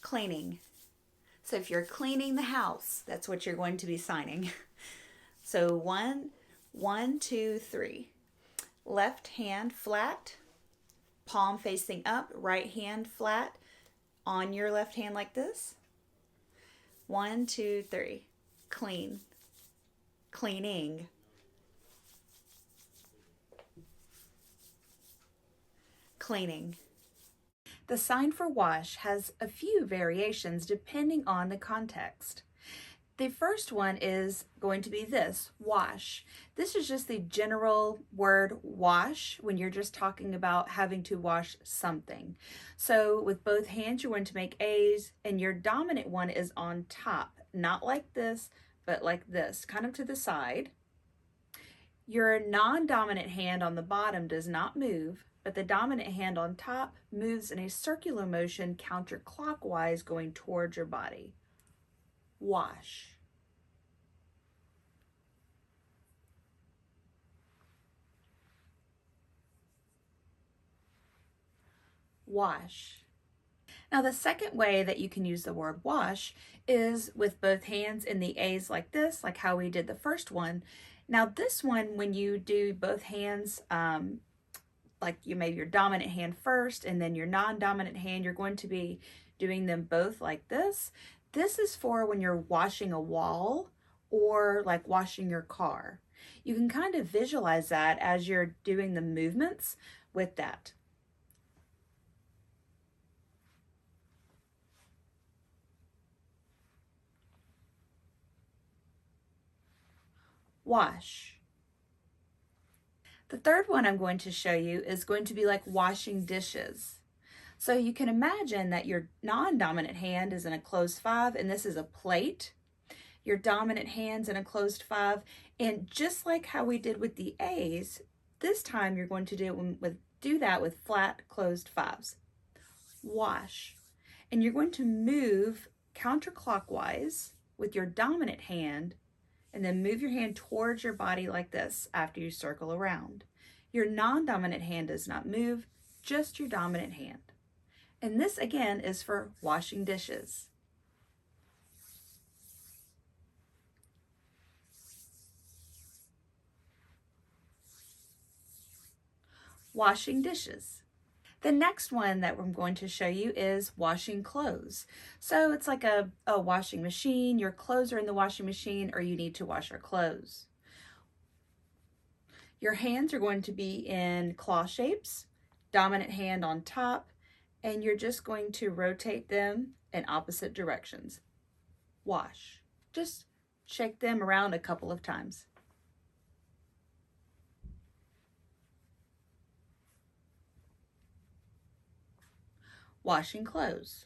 cleaning. So if you're cleaning the house, that's what you're going to be signing. So one, two, three. Left hand flat, palm facing up, right hand flat on your left hand like this. 1, 2, 3. Clean. Cleaning. Cleaning. The sign for wash has a few variations depending on the context. The first one is going to be this, wash. This is just the general word wash when you're just talking about having to wash something. So with both hands, you're going to make A's, and your dominant one is on top, not like this, but like this, kind of to the side. Your non-dominant hand on the bottom does not move, but the dominant hand on top moves in a circular motion counterclockwise going towards your body. Wash. Wash. Now the second way that you can use the word wash is with both hands in the A's like this, like how we did the first one. Now this one, when you do both hands, like you made your dominant hand first and then your non-dominant hand, you're going to be doing them both like this. This is for when you're washing a wall or like washing your car. You can kind of visualize that as you're doing the movements with that. Wash. The third one I'm going to show you is going to be like washing dishes. So you can imagine that your non-dominant hand is in a closed 5 and this is a plate. Your dominant hand's in a closed 5, and just like how we did with the A's, this time you're going to do that with flat closed 5s. Wash. And you're going to move counterclockwise with your dominant hand and then move your hand towards your body like this after you circle around. Your non-dominant hand does not move, just your dominant hand. And this again is for washing dishes. Washing dishes. The next one that I'm going to show you is washing clothes. So it's like a washing machine. Your clothes are in the washing machine, or you need to wash your clothes. Your hands are going to be in claw shapes, dominant hand on top, and you're just going to rotate them in opposite directions. Wash. Just shake them around a couple of times. Washing clothes.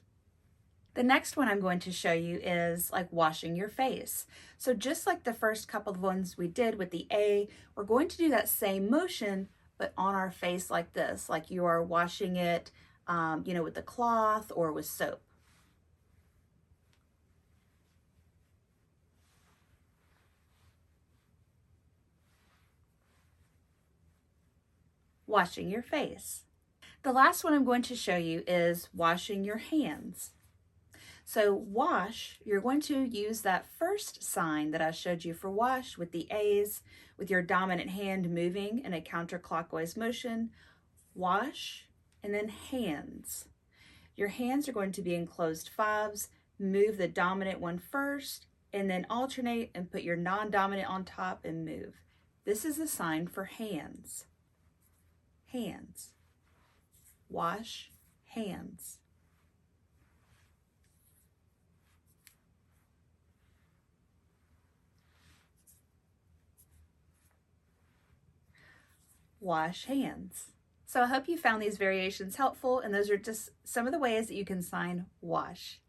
The next one I'm going to show you is like washing your face. So just like the first couple of ones we did with the A, we're going to do that same motion, but on our face like this, like you are washing it, with the cloth or with soap. Washing your face. The last one I'm going to show you is washing your hands. So wash, you're going to use that first sign that I showed you for wash with the A's, with your dominant hand moving in a counterclockwise motion. Wash, and then hands. Your hands are going to be in closed 5s. Move the dominant one first, and then alternate and put your non-dominant on top and move. This is the sign for hands. Hands. Wash hands. Wash hands. So I hope you found these variations helpful, and those are just some of the ways that you can sign wash.